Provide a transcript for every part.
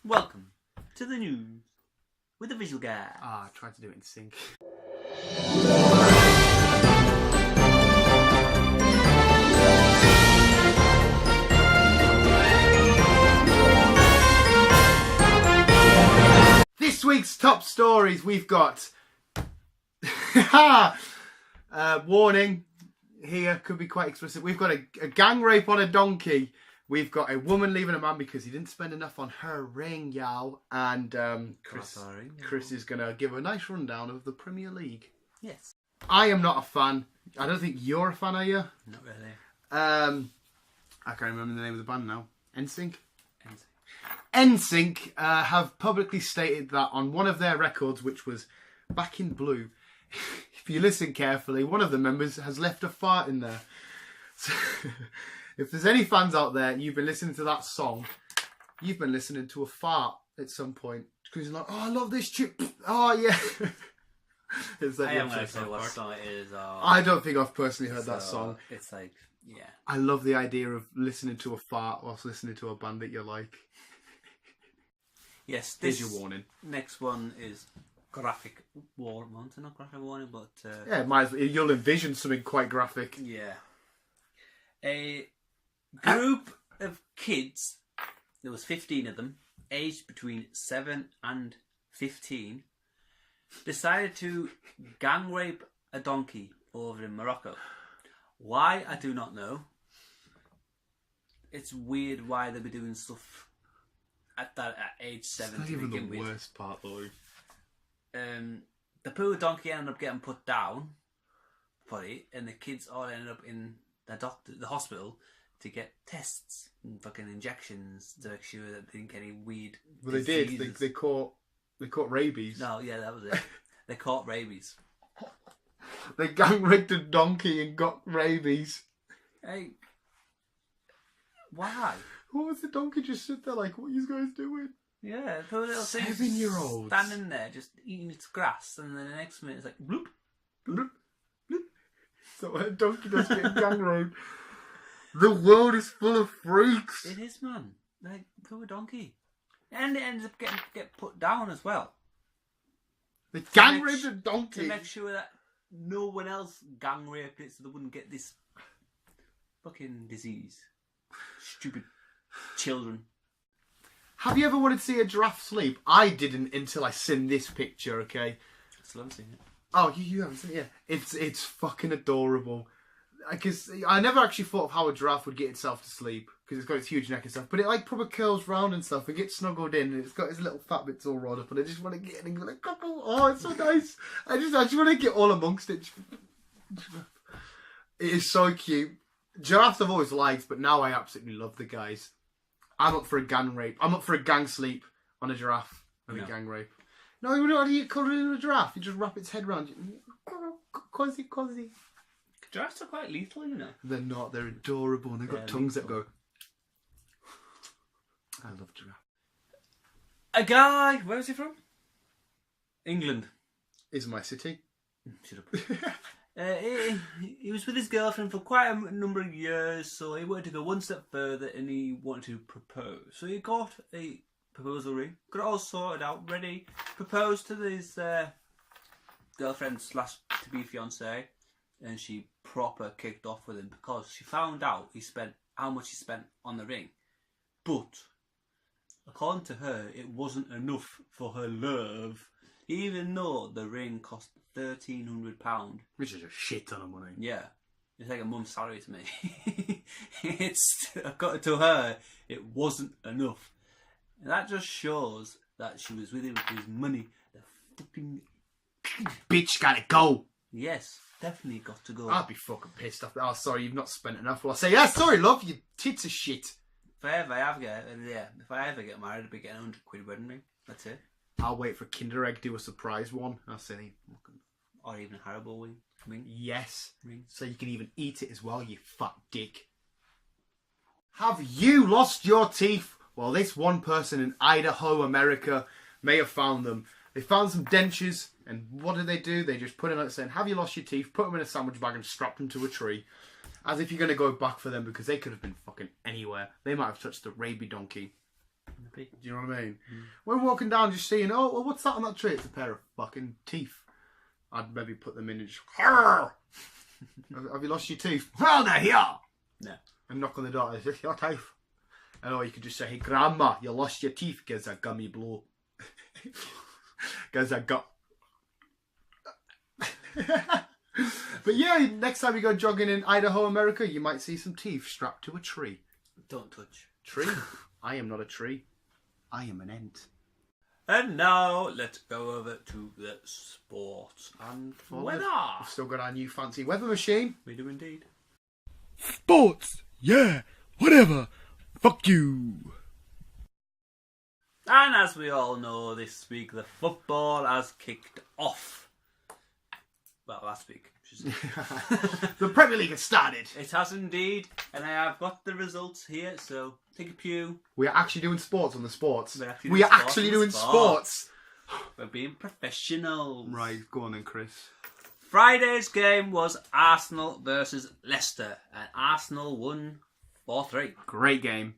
Welcome to the news with the visual guy. I tried to do it in sync. This week's top stories, we've got warning here, could be quite explicit. We've got a gang rape on a donkey. We've got a woman leaving a man because he didn't spend enough on her ring, y'all. And Chris is going to give a nice rundown of the Premier League. Yes. I am not a fan. I don't think you're a fan, are you? Not really. I can't remember the name of the band now. NSYNC? NSYNC have publicly stated that on one of their records, which was Back in Blue, if you listen carefully, one of the members has left a fart in there. So, if there's any fans out there and you've been listening to that song, you've been listening to a fart at some point. Because you're like, oh, I love this chip. Oh, yeah. It's like, I am going to say what song it is. I don't think I've personally heard that song. It's like, yeah. I love the idea of listening to a fart whilst listening to a band that you like. Yes, Here's your warning. Next one is graphic warning. Well, it's not graphic warning, but... you'll envision something quite graphic. Yeah. A group of kids, there was 15 of them, aged between 7 and 15, decided to gang rape a donkey over in Morocco. Why, I do not know. It's weird why they'd be doing stuff at age 7 It's to not even begin the with. worst part, though. The poor donkey ended up getting put down for it, and the kids all ended up in the hospital to get tests and fucking injections to make sure that they didn't get any weird Well, they did. They caught rabies. No, yeah, that was it. They caught rabies. They gang raped a donkey and got rabies. Hey, why? What was the donkey just sit there like, what are you guys doing? Yeah, poor little thing 7-year-olds standing there just eating its grass, and then the next minute it's like bloop, bloop, bloop. So a donkey does get gang raped. The world is full of freaks. It is, man. Like, poor donkey. And it ends up getting put down as well. They gang raped a donkey. To make sure that no one else gang raped it so they wouldn't get this fucking disease. Stupid children. Have you ever wanted to see a giraffe sleep? I didn't until I seen this picture, okay? I still haven't seen it. Oh, you haven't seen it? Yeah. It's fucking adorable. Because I never actually thought of how a giraffe would get itself to sleep, because it's got its huge neck and stuff, but it like proper curls round and stuff and gets snuggled in, and it's got its little fat bits all rolled up, and I just want to get in and go like, oh, it's so nice. I just want to get all amongst it. It is so cute. Giraffes I've always liked, but now I absolutely love the guys. I'm up for a gang rape. I'm up for a gang sleep on a giraffe and a gang rape. No, you know how you cuddle in a giraffe? You just wrap its head around you. Cozy. Giraffes are quite lethal, you know. They're not. They're adorable, and they've got tongues that go. I love giraffe. A guy. Where is he from? England. Is my city. Shut up. He was with his girlfriend for quite a number of years, so he wanted to go one step further, and he wanted to propose. So he got a proposal ring, got it all sorted out, ready, proposed to his girlfriend / to be fiance. And she proper kicked off with him because she found out how much he spent on the ring. But according to her, it wasn't enough for her love, even though the ring cost £1,300. Which is a shit ton of money. Yeah, it's like a month's salary to me. To her, it wasn't enough. And that just shows that she was with him for his money. The fucking bitch gotta go. Yes. Definitely got to go. I'd be fucking pissed off. Oh, sorry, you've not spent enough. Well, I'll say, yeah, sorry, love, you tits are shit. If I ever get married, I'll be getting £100 wedding ring. That's it. I'll wait for Kinder Egg to do a surprise one. I'll say, or even a Haribo ring. Yes. Ring. So you can even eat it as well, you fat dick. Have you lost your teeth? Well, this one person in Idaho, America, may have found them. They found some dentures, and what did? They just put in like saying, have you lost your teeth? Put them in a sandwich bag and strapped them to a tree. As if you're going to go back for them, because they could have been fucking anywhere. They might have touched the rabies donkey. Maybe. Do you know what I mean? When walking down, just seeing, oh, well, what's that on that tree? It's a pair of fucking teeth. I'd maybe put them in and just, have you lost your teeth? Well, they're here. No. And knock on the door. Is this your teeth? And or you could just say, hey, Grandma, you lost your teeth. Gives a gummy blow. Gives a gut. But yeah, next time you go jogging in Idaho, America, you might see some teeth strapped to a tree. Don't touch. Tree? I am not a tree. I am an ant. And now let's go over to the sports and weather. We've still got our new fancy weather machine. We do indeed. Sports, yeah, whatever. Fuck you. And as we all know, this week the football has kicked off. Well, last week. The Premier League has started. It has indeed, and I have got the results here, so take a pew. We are actually doing sports on the sports. We are actually doing sports. We're being professionals. Right, go on then, Chris. Friday's game was Arsenal versus Leicester, and Arsenal won 4-3. Great game.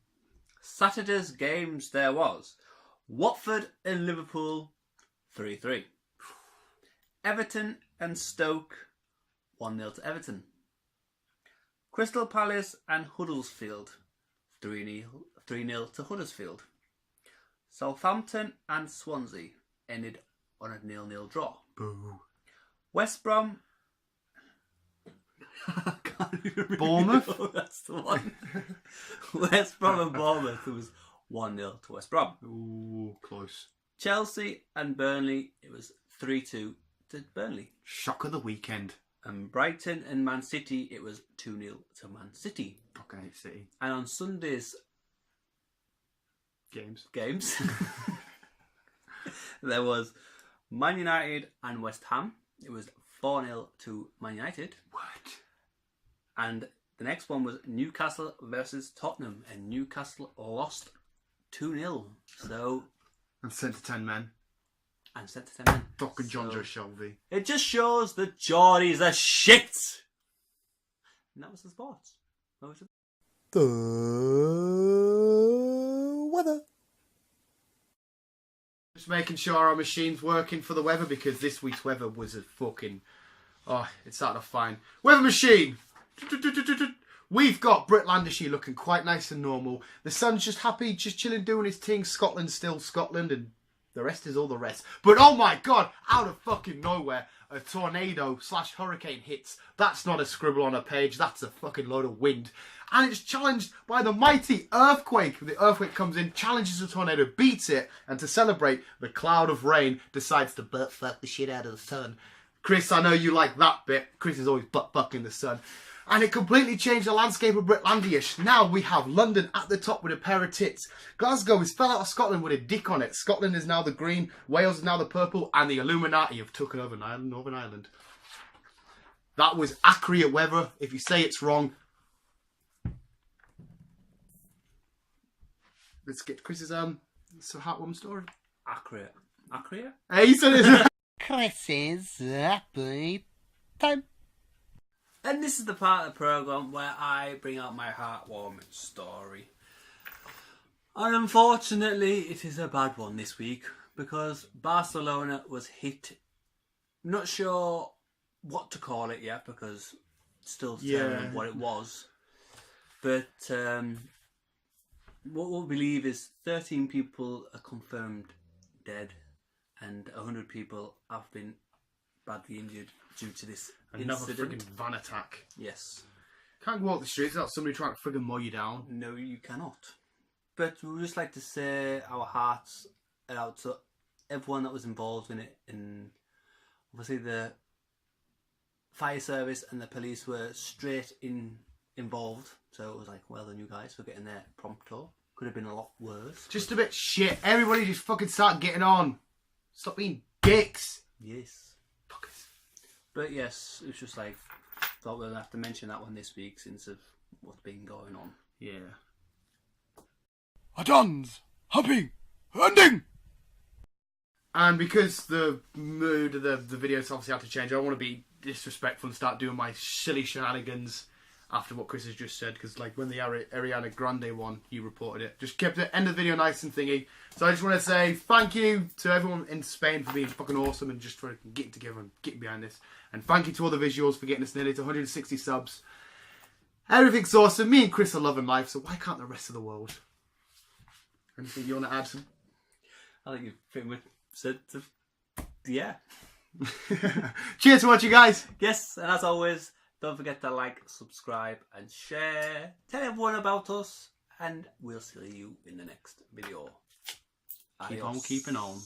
Saturday's games there was Watford and Liverpool 3-3. Everton and Stoke 1-0 to Everton. Crystal Palace and Huddersfield 3-0 to Huddersfield. Southampton and Swansea ended on a 0-0 draw. Boo. West Brom. Bournemouth? Oh, that's the one. West Brom and Bournemouth. It was 1-0 to West Brom. Ooh, close. Chelsea and Burnley. It was 3-2 to Burnley. Shock of the weekend. And Brighton and Man City. It was 2-0 to Man City. Fucking hate City. And on Sunday's games, there was Man United and West Ham. It was 4-0 to Man United. What? And the next one was Newcastle versus Tottenham, and Newcastle lost 2-0. So, And sent to 10 men. And sent to 10 men. Fucking John Joe Shelby. It just shows that Geordies are shit. And that was the sports. That was it. The weather. Just making sure our machine's working for the weather, because this week's weather was a fucking... Oh, it's starting to fine. Weather machine! We've got Brit Landishy looking quite nice and normal. The sun's just happy, just chilling, doing his thing. Scotland's still Scotland, and the rest is all the rest. But oh my god, out of fucking nowhere, a tornado/hurricane hits. That's not a scribble on a page, that's a fucking load of wind. And it's challenged by the mighty earthquake. The earthquake comes in, challenges the tornado, beats it, and to celebrate, the cloud of rain decides to butt fuck the shit out of the sun. Chris, I know you like that bit. Chris is always butt fucking the sun. And it completely changed the landscape of Britlandia. Now we have London at the top with a pair of tits. Glasgow is fell out of Scotland with a dick on it. Scotland is now the green, Wales is now the purple, and the Illuminati have taken over Northern Ireland. That was accurate weather. If you say it's wrong, let's get Chris's it's a heartwarming story. Accurate. Accurate? Hey, he said it. Chris's happy time. And this is the part of the programme where I bring out my heartwarming story. And unfortunately, it is a bad one this week, because Barcelona was hit. Not sure what to call it yet, because still determining what it was. But what we believe is 13 people are confirmed dead, and 100 people have been badly injured due to this Another incident. friggin' van attack. Yes. Can't walk the streets without somebody trying to friggin' mow you down. No, you cannot. But we would just like to say our hearts are out to everyone that was involved in it. And obviously the fire service and the police were straight involved. So it was like, well done you guys for getting there prompto. Could have been a lot worse. Just a bit shit. Everybody just fucking start getting on. Stop being dicks. Yes. Fuckers. But yes, it was just like, thought we'd have to mention that one this week since of what's been going on. Yeah. Adons, humping, ending. And because the mood of the videos obviously had to change, I don't want to be disrespectful and start doing my silly shenanigans after what Chris has just said, because like when the Ariana Grande one, you reported it. Just kept the end of the video nice and thingy. So I just want to say thank you to everyone in Spain for being fucking awesome and just for getting together and getting behind this. And thank you to all the visuals for getting us nearly to 160 subs. Everything's awesome. Me and Chris are loving life, so why can't the rest of the world? Anything you want to add, Sam? I think you've pretty much said, yeah. Cheers for watching, guys. Yes, and as always, don't forget to like, subscribe, and share. Tell everyone about us, and we'll see you in the next video. Keep Adios. on keeping on.